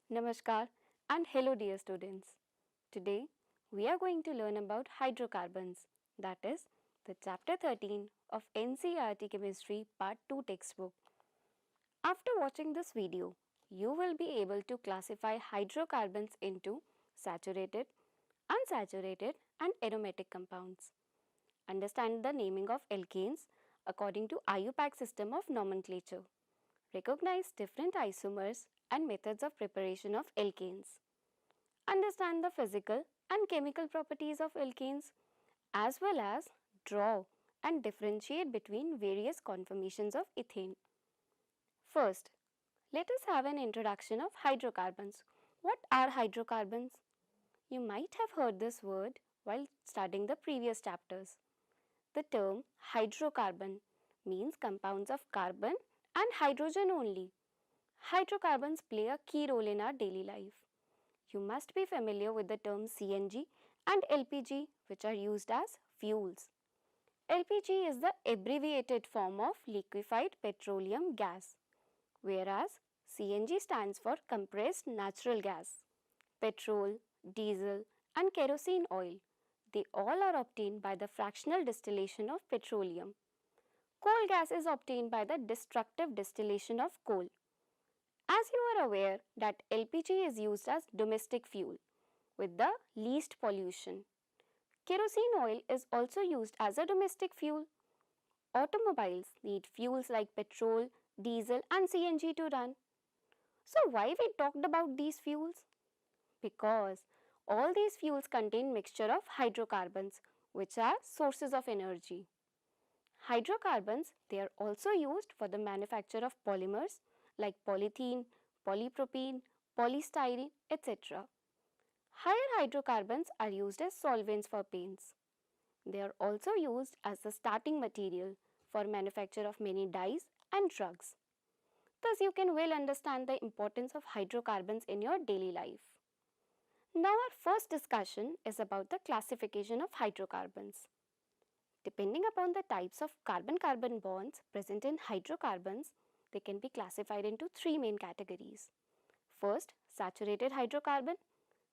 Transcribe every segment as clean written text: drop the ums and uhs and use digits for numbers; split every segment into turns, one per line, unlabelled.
Namaskar and hello dear students. Today we are going to learn about hydrocarbons, that is the chapter 13 of NCERT Chemistry Part 2 textbook. After watching this video, you will be able to classify hydrocarbons into saturated, unsaturated and aromatic compounds. Understand the naming of alkanes according to IUPAC system of nomenclature. Recognize different isomers and methods of preparation of alkanes. Understand the physical and chemical properties of alkanes as well as draw and differentiate between various conformations of ethane. First, let us have an introduction of hydrocarbons. What are hydrocarbons? You might have heard this word while studying the previous chapters. The term hydrocarbon means compounds of carbon and hydrogen only. Hydrocarbons play a key role in our daily life. You must be familiar with the terms CNG and LPG, which are used as fuels. LPG is the abbreviated form of liquefied petroleum gas, whereas CNG stands for compressed natural gas. Petrol, diesel and kerosene oil, they all are obtained by the fractional distillation of petroleum. Coal gas is obtained by the destructive distillation of coal. As you are aware that LPG is used as domestic fuel with the least pollution. Kerosene oil is also used as a domestic fuel. Automobiles need fuels like petrol, diesel and CNG to run. So why we talked about these fuels? Because all these fuels contain mixture of hydrocarbons which are sources of energy. Hydrocarbons, they are also used for the manufacture of polymers like polythene, polypropylene, polystyrene, etc. Higher hydrocarbons are used as solvents for paints. They are also used as the starting material for manufacture of many dyes and drugs. Thus, you can well understand the importance of hydrocarbons in your daily life. Now, our first discussion is about the classification of hydrocarbons. Depending upon the types of carbon-carbon bonds present in hydrocarbons, they can be classified into three main categories. First, saturated hydrocarbon,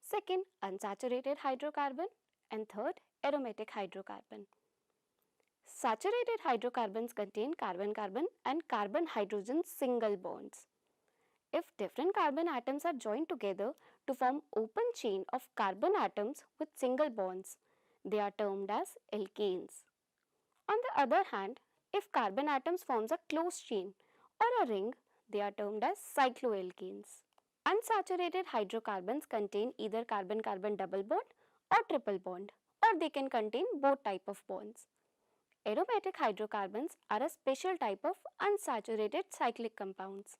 second, unsaturated hydrocarbon, and third, aromatic hydrocarbon. Saturated hydrocarbons contain carbon-carbon and carbon-hydrogen single bonds. If different carbon atoms are joined together to form open chain of carbon atoms with single bonds, they are termed as alkanes. On the other hand, if carbon atoms forms a closed chain or a ring, they are termed as cycloalkanes. Unsaturated hydrocarbons contain either carbon-carbon double bond or triple bond, or they can contain both type of bonds. Aromatic hydrocarbons are a special type of unsaturated cyclic compounds.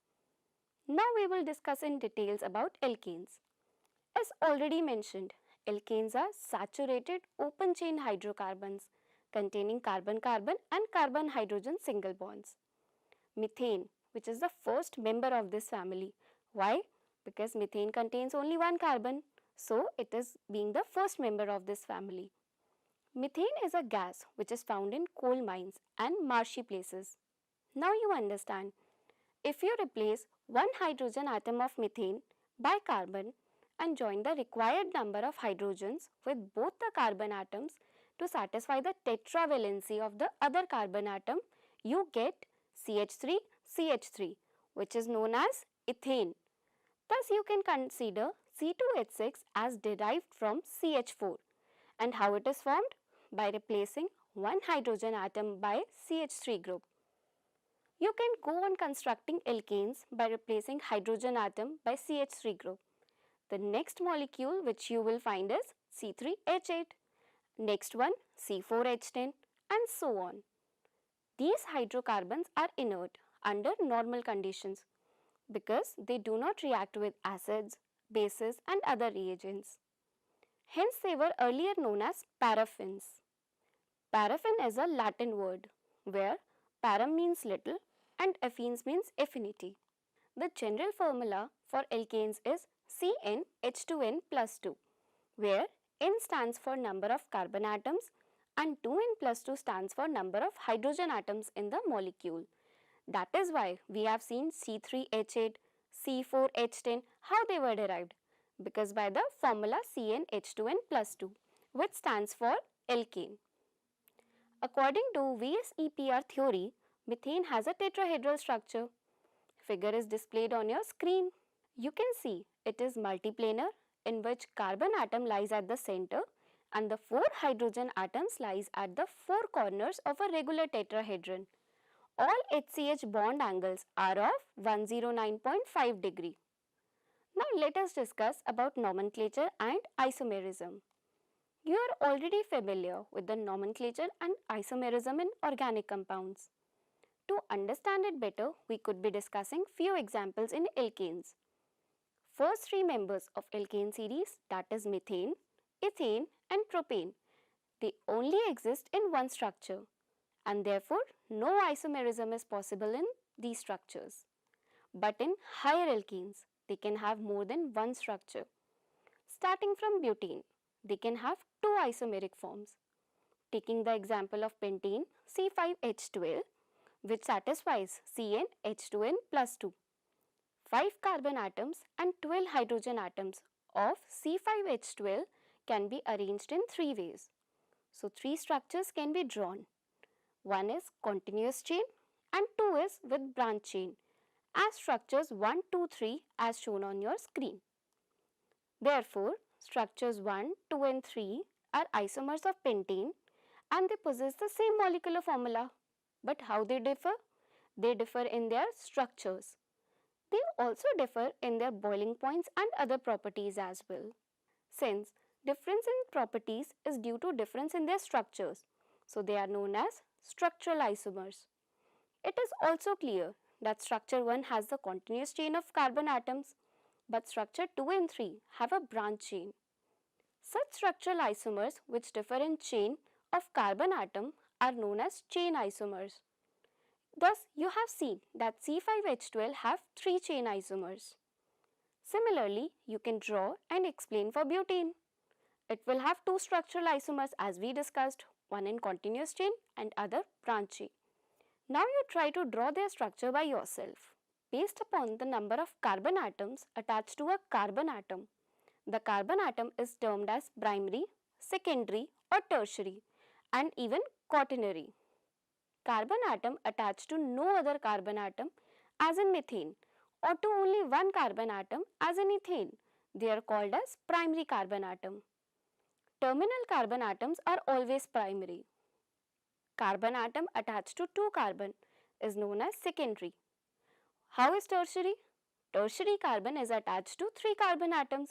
Now we will discuss in details about alkanes. As already mentioned, alkanes are saturated open chain hydrocarbons containing carbon-carbon and carbon-hydrogen single bonds. Methane, which is the first member of this family. Why? Because methane contains only one carbon, so it is being the first member of this family. Methane is a gas which is found in coal mines and marshy places. Now you understand, if you replace one hydrogen atom of methane by carbon and join the required number of hydrogens with both the carbon atoms to satisfy the tetravalency of the other carbon atom, you get CH3CH3, which is known as ethane. Thus, you can consider C2H6 as derived from CH4. And how it is formed? By replacing one hydrogen atom by CH3 group. You can go on constructing alkanes by replacing hydrogen atom by CH3 group. The next molecule which you will find is C3H8, next one C4H10 and so on. These hydrocarbons are inert under normal conditions because they do not react with acids, bases and other reagents. Hence they were earlier known as paraffins. Paraffin is a Latin word where param means little and affines means affinity. The general formula for alkanes is CnH2n plus 2, where N stands for number of carbon atoms and 2n plus 2 stands for number of hydrogen atoms in the molecule. That is why we have seen C3H8, C4H10, how they were derived? Because by the formula CnH2n plus 2, which stands for alkane. According to VSEPR theory, methane has a tetrahedral structure. Figure is displayed on your screen. You can see it is multiplanar, in which carbon atom lies at the center and the 4 hydrogen atoms lies at the 4 corners of a regular tetrahedron. All HCH bond angles are of 109.5 degree. Now let us discuss about nomenclature and isomerism. You are already familiar with the nomenclature and isomerism in organic compounds. To understand it better, we could be discussing few examples in alkanes. First 3 members of alkane series, that is methane, ethane and propane, they only exist in one structure and therefore no isomerism is possible in these structures. But in higher alkenes, they can have more than one structure. Starting from butane, they can have 2 isomeric forms. Taking the example of pentane C5H12, which satisfies CnH2n plus 2. 5 carbon atoms and 12 hydrogen atoms of C5H12 can be arranged in 3 ways. So 3 structures can be drawn. One is continuous chain and 2 is with branch chain, as structures 1, 2, 3 as shown on your screen. Therefore, structures 1, 2 and 3 are isomers of pentane and they possess the same molecular formula. But how they differ? They differ in their structures. They also differ in their boiling points and other properties as well. Since difference in properties is due to difference in their structures, so they are known as structural isomers. It is also clear that structure 1 has the continuous chain of carbon atoms, but structure 2 and 3 have a branch chain. Such structural isomers which differ in chain of carbon atom are known as chain isomers. Thus, you have seen that C5H12 have 3 chain isomers. Similarly, you can draw and explain for butane. It will have 2 structural isomers as we discussed, one in continuous chain and other branch chain. Now you try to draw their structure by yourself. Based upon the number of carbon atoms attached to a carbon atom, the carbon atom is termed as primary, secondary or tertiary and even quaternary. Carbon atom attached to no other carbon atom as in methane or to only one carbon atom as in ethane, they are called as primary carbon atom. Terminal carbon atoms are always primary. Carbon atom attached to 2 carbon is known as secondary. How is tertiary? Tertiary carbon is attached to 3 carbon atoms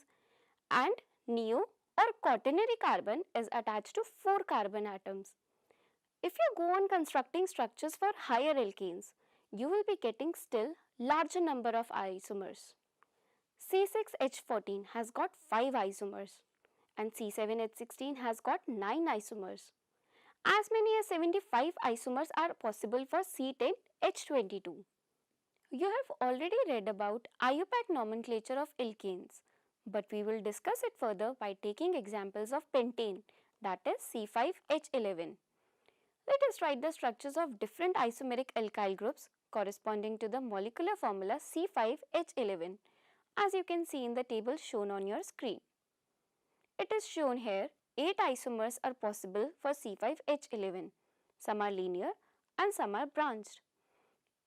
and neo or quaternary carbon is attached to 4 carbon atoms. If you go on constructing structures for higher alkanes, you will be getting still larger number of isomers. C6H14 has got 5 isomers and C7H16 has got 9 isomers. As many as 75 isomers are possible for C10H22. You have already read about IUPAC nomenclature of alkanes, but we will discuss it further by taking examples of pentane, that is C5H11. Let us write the structures of different isomeric alkyl groups corresponding to the molecular formula C5H11, as you can see in the table shown on your screen. It is shown here 8 isomers are possible for C5H11. Some are linear and some are branched.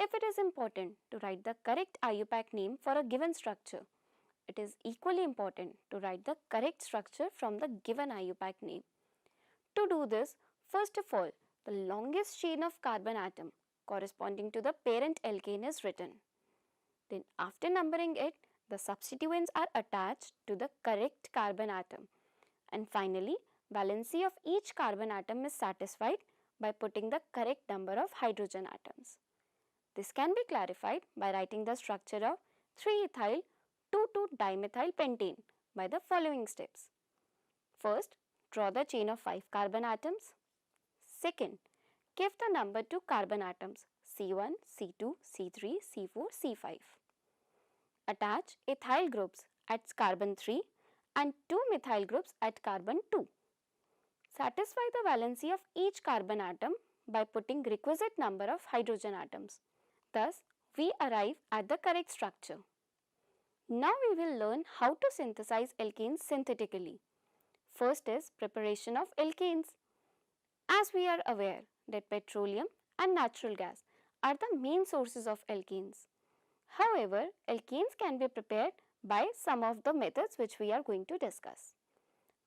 If it is important to write the correct IUPAC name for a given structure, it is equally important to write the correct structure from the given IUPAC name. To do this, first of all, the longest chain of carbon atom corresponding to the parent alkane is written. Then after numbering it, the substituents are attached to the correct carbon atom. And finally, valency of each carbon atom is satisfied by putting the correct number of hydrogen atoms. This can be clarified by writing the structure of 3-ethyl 2,2-dimethyl pentane by the following steps. First, draw the chain of 5 carbon atoms. Second, give the number to carbon atoms C1, C2, C3, C4, C5. Attach ethyl groups at carbon 3 and 2 methyl groups at carbon 2. Satisfy the valency of each carbon atom by putting requisite number of hydrogen atoms. Thus, we arrive at the correct structure. Now we will learn how to synthesize alkanes synthetically. First is preparation of alkanes. As we are aware that petroleum and natural gas are the main sources of alkanes. However, alkanes can be prepared by some of the methods which we are going to discuss.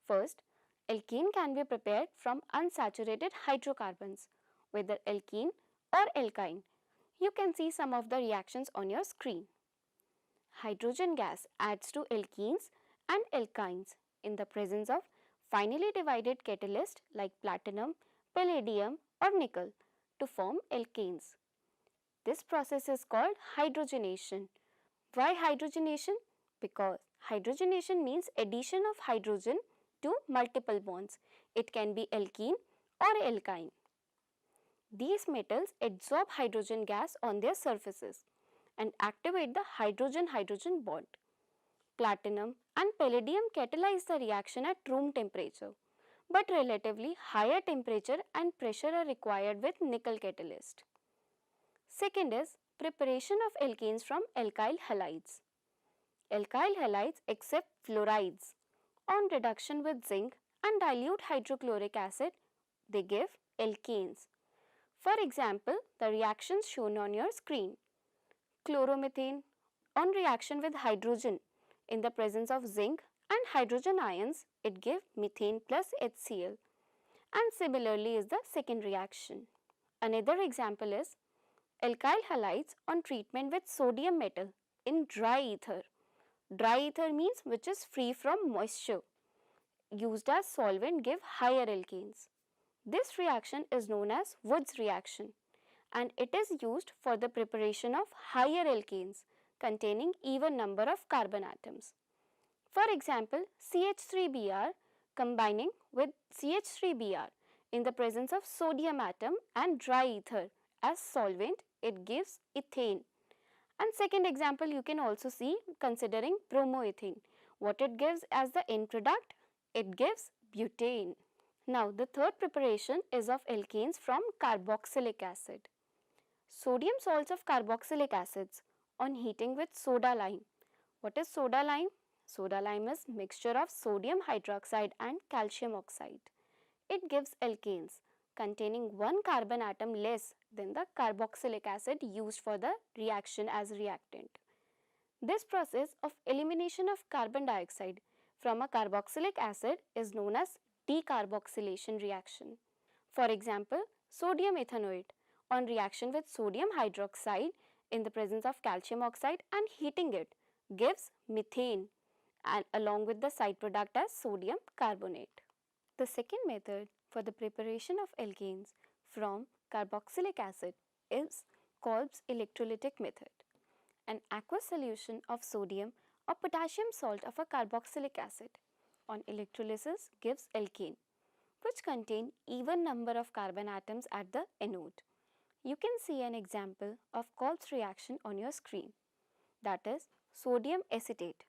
First, alkane can be prepared from unsaturated hydrocarbons, whether alkene or alkyne. You can see some of the reactions on your screen. Hydrogen gas adds to alkenes and alkynes in the presence of finely divided catalysts like platinum, palladium or nickel to form alkanes. This process is called hydrogenation. Why hydrogenation? Because hydrogenation means addition of hydrogen to multiple bonds. It can be alkene or alkyne. These metals absorb hydrogen gas on their surfaces and activate the hydrogen-hydrogen bond. Platinum and palladium catalyze the reaction at room temperature, but relatively higher temperature and pressure are required with nickel catalyst. Second is preparation of alkanes from alkyl halides. Alkyl halides accept fluorides. On reduction with zinc and dilute hydrochloric acid, they give alkanes. For example, the reactions shown on your screen. Chloromethane on reaction with hydrogen in the presence of zinc and hydrogen ions, it gives methane plus HCl. And similarly is the second reaction. Another example is alkyl halides on treatment with sodium metal in dry ether. Dry ether means which is free from moisture. Used as solvent give higher alkanes. This reaction is known as Wood's reaction and it is used for the preparation of higher alkanes containing even number of carbon atoms. For example, CH3Br combining with CH3Br in the presence of sodium atom and dry ether as solvent, it gives ethane. And second example you can also see considering bromoethane. What it gives as the end product? It gives butane. Now the third preparation is of alkanes from carboxylic acid. Sodium salts of carboxylic acids on heating with soda lime. What is soda lime? Soda lime is mixture of sodium hydroxide and calcium oxide. It gives alkanes containing one carbon atom less than the carboxylic acid used for the reaction as reactant. This process of elimination of carbon dioxide from a carboxylic acid is known as decarboxylation reaction. For example, sodium ethanoate on reaction with sodium hydroxide in the presence of calcium oxide and heating it gives methane and along with the side product as sodium carbonate. The second method for the preparation of alkanes from carboxylic acid is Kolb's electrolytic method. An aqueous solution of sodium or potassium salt of a carboxylic acid on electrolysis gives alkane, which contain even number of carbon atoms at the anode. You can see an example of Kolb's reaction on your screen, that is sodium acetate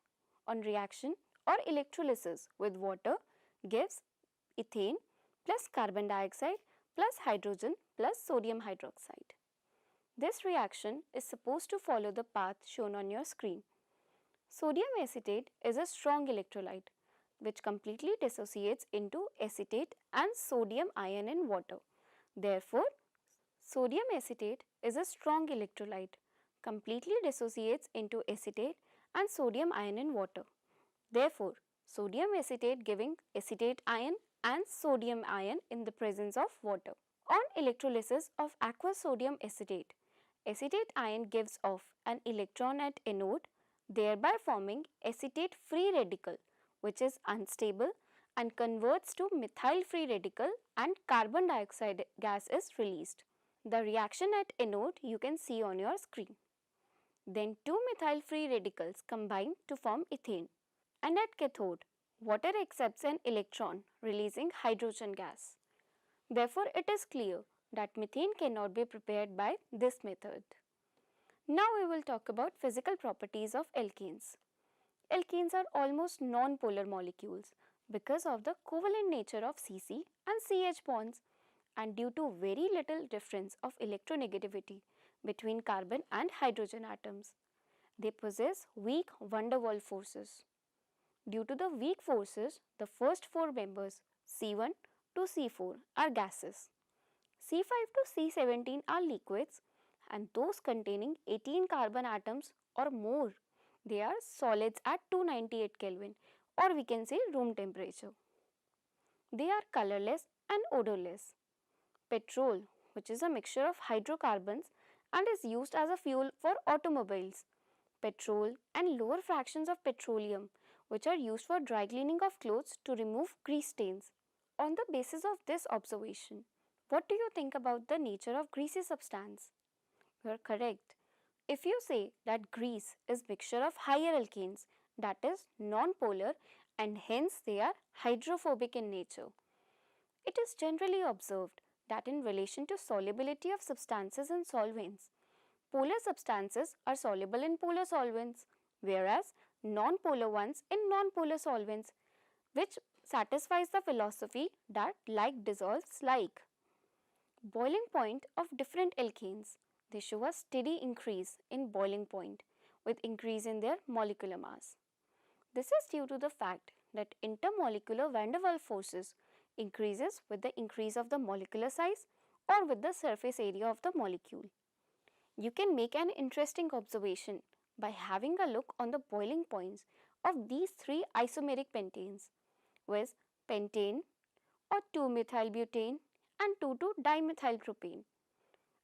on reaction or electrolysis with water gives ethane plus carbon dioxide plus hydrogen plus sodium hydroxide. This reaction is supposed to follow the path shown on your screen. Sodium acetate is a strong electrolyte which completely dissociates into acetate and sodium ion in water. Therefore, sodium acetate is a strong electrolyte, completely dissociates into acetate and sodium ion in water. Therefore, sodium acetate giving acetate ion and sodium ion in the presence of water. On electrolysis of aqueous sodium acetate, acetate ion gives off an electron at anode, thereby forming acetate free radical which is unstable and converts to methyl free radical and carbon dioxide gas is released. The reaction at anode you can see on your screen. Then two methyl free radicals combine to form ethane, and at cathode water accepts an electron releasing hydrogen gas. Therefore, it is clear that methane cannot be prepared by this method. Now we will talk about physical properties of alkanes. Alkanes are almost non-polar molecules because of the covalent nature of CC and CH bonds and due to very little difference of electronegativity between carbon and hydrogen atoms. They possess weak van der Waals forces. Due to the weak forces, the first four members C1 to C4 are gases, C5 to C17 are liquids, and those containing 18 carbon atoms or more, they are solids at 298 Kelvin, or we can say room temperature. They are colorless and odorless. Petrol, which is a mixture of hydrocarbons and is used as a fuel for automobiles. Petrol and lower fractions of petroleum, which are used for dry cleaning of clothes to remove grease stains. On the basis of this observation, what do you think about the nature of greasy substance? You are correct. If you say that grease is mixture of higher alkanes, that is non-polar, and hence they are hydrophobic in nature. It is generally observed that in relation to solubility of substances in solvents, polar substances are soluble in polar solvents, whereas non-polar ones in non-polar solvents, which satisfies the philosophy that like dissolves like. Boiling point of different alkanes. They show a steady increase in boiling point with increase in their molecular mass. This is due to the fact that intermolecular van der Waals forces increases with the increase of the molecular size or with the surface area of the molecule. You can make an interesting observation by having a look on the boiling points of these three isomeric pentanes, with pentane or 2-methylbutane and 2,2-dimethylpropane.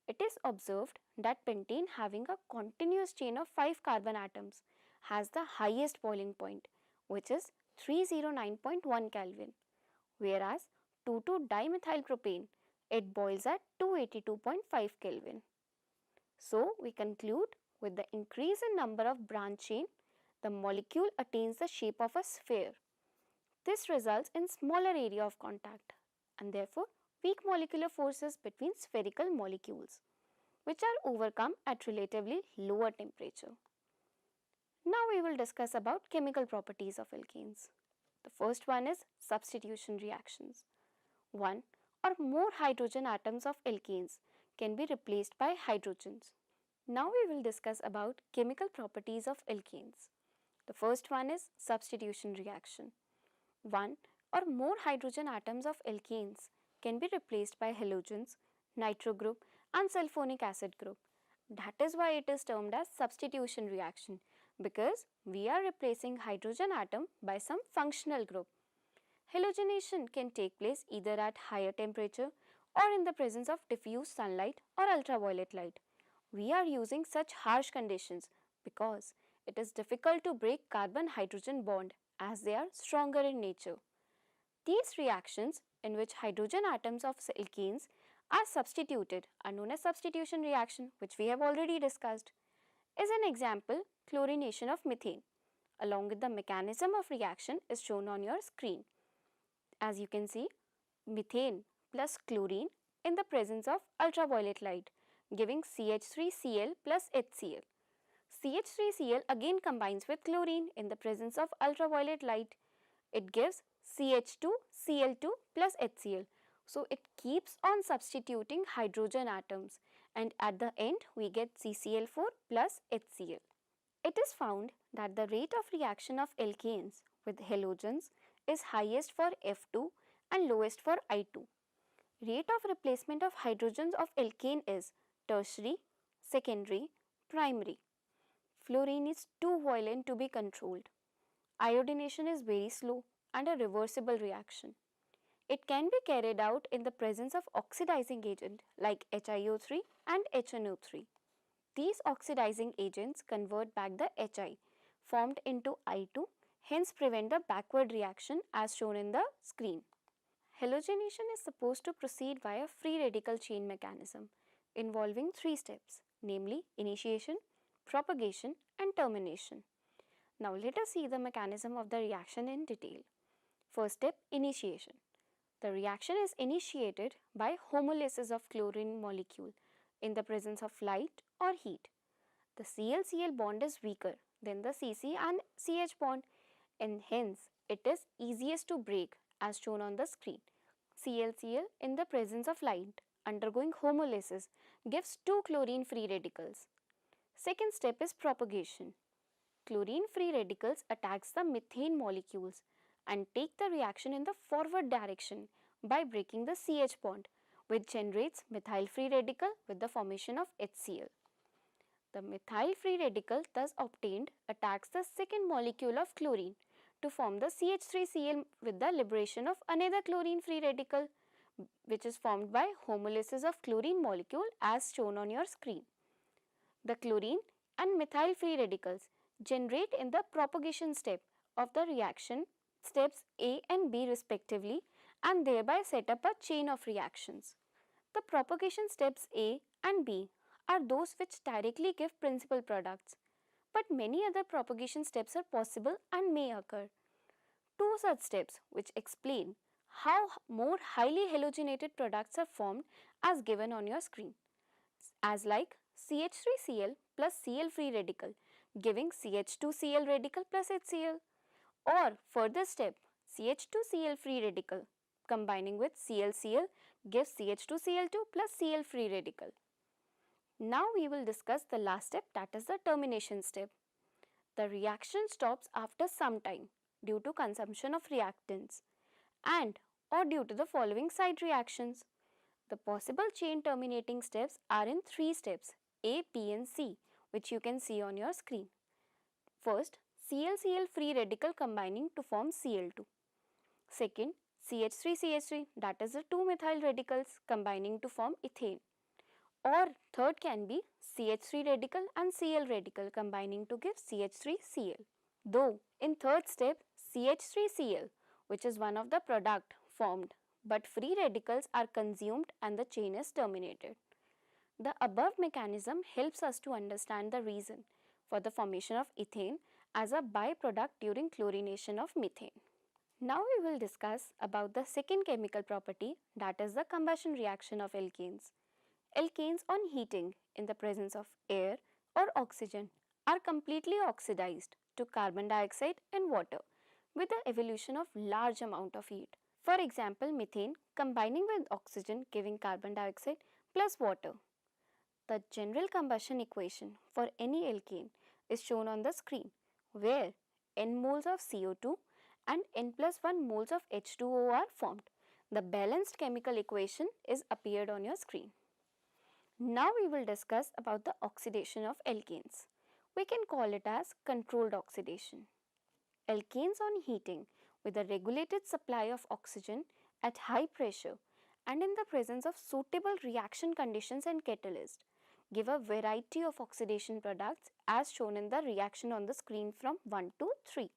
It is observed that pentane having a continuous chain of 5 carbon atoms has the highest boiling point, which is 309.1 Kelvin, whereas 2,2-dimethylpropane it boils at 282.5 Kelvin. So we conclude with the increase in number of branch chain, the molecule attains the shape of a sphere. This results in smaller area of contact and therefore weak molecular forces between spherical molecules, which are overcome at relatively lower temperature. Now we will discuss about chemical properties of alkanes. The first one is substitution reactions. One or more hydrogen atoms of alkanes can be replaced by hydrogens. Now we will discuss about chemical properties of alkanes. The first one is substitution reaction. One or more hydrogen atoms of alkanes can be replaced by halogens, nitro group and sulfonic acid group. That is why it is termed as substitution reaction, because we are replacing hydrogen atom by some functional group. Halogenation can take place either at higher temperature or in the presence of diffuse sunlight or ultraviolet light. We are using such harsh conditions because it is difficult to break carbon-hydrogen bond as they are stronger in nature. These reactions in which hydrogen atoms of alkanes are substituted are known as substitution reaction, which we have already discussed. Is an example chlorination of methane. Along with the mechanism of reaction is shown on your screen. As you can see, methane plus chlorine in the presence of ultraviolet light, giving CH3Cl plus HCl. CH3Cl again combines with chlorine in the presence of ultraviolet light. It gives CH2Cl2 plus HCl. So it keeps on substituting hydrogen atoms, and at the end we get CCl4 plus HCl. It is found that the rate of reaction of alkanes with halogens is highest for F2 and lowest for I2. Rate of replacement of hydrogens of alkane is tertiary, secondary, primary. Fluorine is too violent to be controlled. Iodination is very slow and a reversible reaction. It can be carried out in the presence of oxidizing agent like HiO3 and HNO3. These oxidizing agents convert back the Hi formed into I2, hence prevent the backward reaction as shown in the screen. Halogenation is supposed to proceed via free radical chain mechanism involving three steps, namely initiation, propagation and termination. Now let us see the mechanism of the reaction in detail. First step, initiation. The reaction is initiated by homolysis of chlorine molecule in the presence of light or heat. The Cl-Cl bond is weaker than the Cc and CH bond, and hence it is easiest to break as shown on the screen. Cl-Cl in the presence of light undergoing homolysis gives two chlorine free radicals. Second step is propagation. chlorine free radicals attacks the methane molecules and take the reaction in the forward direction by breaking the CH bond, which generates methyl free radical with the formation of HCl. The methyl free radical thus obtained attacks the second molecule of chlorine to form the CH3Cl with the liberation of another chlorine free radical, which is formed by homolysis of chlorine molecule as shown on your screen. The chlorine and methyl free radicals generate in the propagation step of the reaction, steps A and B respectively, and thereby set up a chain of reactions. The propagation steps A and B are those which directly give principal products, but many other propagation steps are possible and may occur. Two such steps which explain how more highly halogenated products are formed as given on your screen, as like CH3Cl plus Cl free radical giving CH2Cl radical plus HCl, or further step CH2Cl free radical combining with ClCl gives CH2Cl2 plus Cl free radical. Now we will discuss the last step, that is the termination step. The reaction stops after some time due to consumption of reactants and or due to the following side reactions. The possible chain terminating steps are in three steps A, B and C, which you can see on your screen. First, ClCl free radical combining to form Cl2. Second, CH3CH3, that is the two methyl radicals combining to form ethane. Or third can be CH3 radical and Cl radical combining to give CH3Cl. Though in third step CH3Cl, which is one of the product formed, but free radicals are consumed and the chain is terminated. The above mechanism helps us to understand the reason for the formation of ethane as a byproduct during chlorination of methane. Now we will discuss about the second chemical property, that is the combustion reaction of alkanes. Alkanes on heating in the presence of air or oxygen are completely oxidized to carbon dioxide and water with the evolution of large amount of heat. For example, methane combining with oxygen giving carbon dioxide plus water. The general combustion equation for any alkane is shown on the screen, where n moles of CO2 and n plus 1 moles of H2O are formed. The balanced chemical equation is appeared on your screen. Now we will discuss about the oxidation of alkanes. We can call it as controlled oxidation. Alkanes on heating with a regulated supply of oxygen at high pressure and in the presence of suitable reaction conditions and catalyst give a variety of oxidation products as shown in the reaction on the screen from 1 to 3.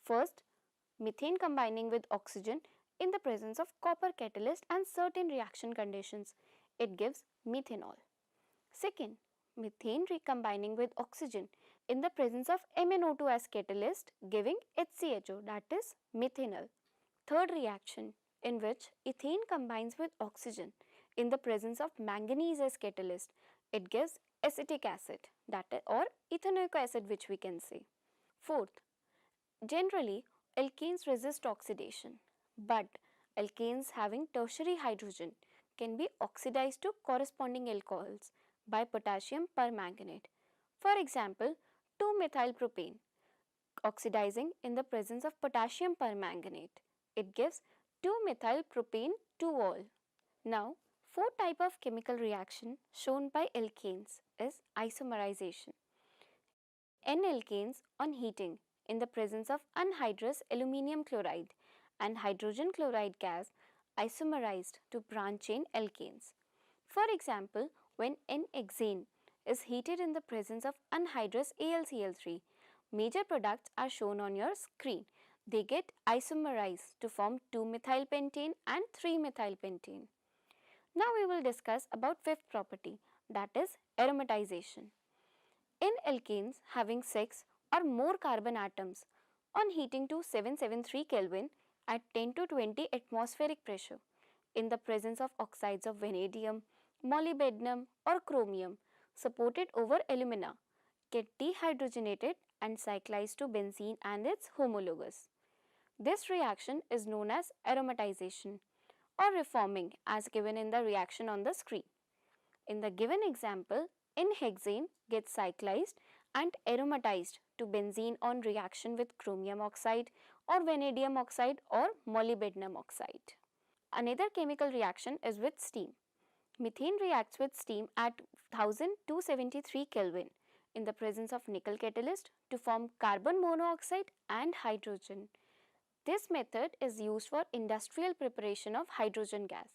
First, methane combining with oxygen in the presence of copper catalyst and certain reaction conditions, it gives methanol. Second, methane recombining with oxygen in the presence of MnO2 as catalyst giving HCHO, that is methanol. Third reaction in which ethane combines with oxygen in the presence of manganese as catalyst, it gives acetic acid, that is, or ethanoic acid, which we can say. Fourth, generally alkanes resist oxidation, but alkanes having tertiary hydrogen can be oxidized to corresponding alcohols by potassium permanganate. For example, 2-methylpropane oxidizing in the presence of potassium permanganate. It gives 2-methylpropane 2-ol. Now, fourth type of chemical reaction shown by alkanes is isomerization. N-alkanes on heating in the presence of anhydrous aluminium chloride and hydrogen chloride gas isomerized to branch chain alkanes. For example, when N-hexane is heated in the presence of anhydrous AlCl3, major products are shown on your screen. They get isomerized to form 2-methylpentane and 3-methylpentane. Now we will discuss about fifth property, that is aromatization. In alkanes having 6 or more carbon atoms on heating to 773 Kelvin at 10 to 20 atmospheric pressure in the presence of oxides of vanadium, molybdenum or chromium supported over alumina get dehydrogenated and cyclized to benzene and its homologous. This reaction is known as aromatization or reforming as given in the reaction on the screen. In the given example, N-hexane gets cyclized and aromatized to benzene on reaction with chromium oxide or vanadium oxide or molybdenum oxide. Another chemical reaction is with steam. Methane reacts with steam at 1273 Kelvin in the presence of nickel catalyst to form carbon monoxide and hydrogen. This method is used for industrial preparation of hydrogen gas.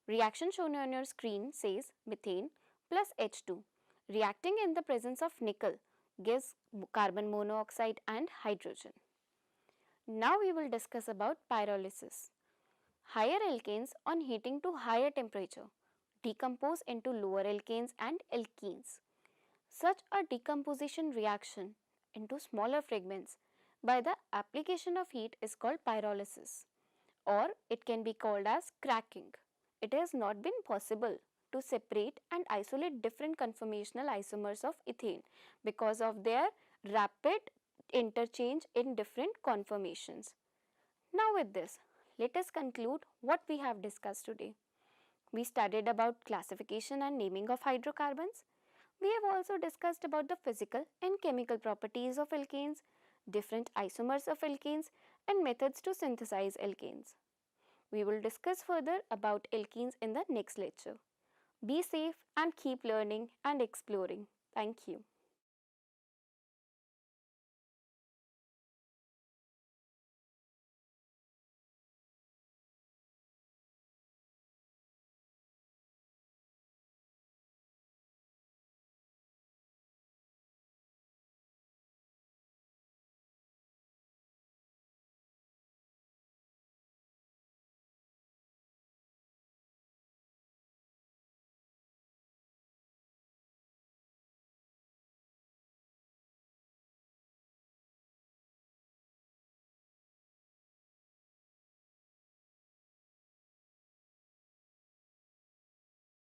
Reaction shown on your screen says methane plus H2 reacting in the presence of nickel gives carbon monoxide and hydrogen. Now we will discuss about pyrolysis. Higher alkanes on heating to higher temperature decompose into lower alkanes and alkenes. Such a decomposition reaction into smaller fragments by the application of heat is called pyrolysis, or it can be called as cracking. It has not been possible to separate and isolate different conformational isomers of ethane because of their rapid interchange in different conformations. Now with this, let us conclude what we have discussed today. We studied about classification and naming of hydrocarbons. We have also discussed about the physical and chemical properties of alkanes, different isomers of alkanes, and methods to synthesize alkanes. We will discuss further about alkenes in the next lecture. Be safe and keep learning and exploring. Thank you.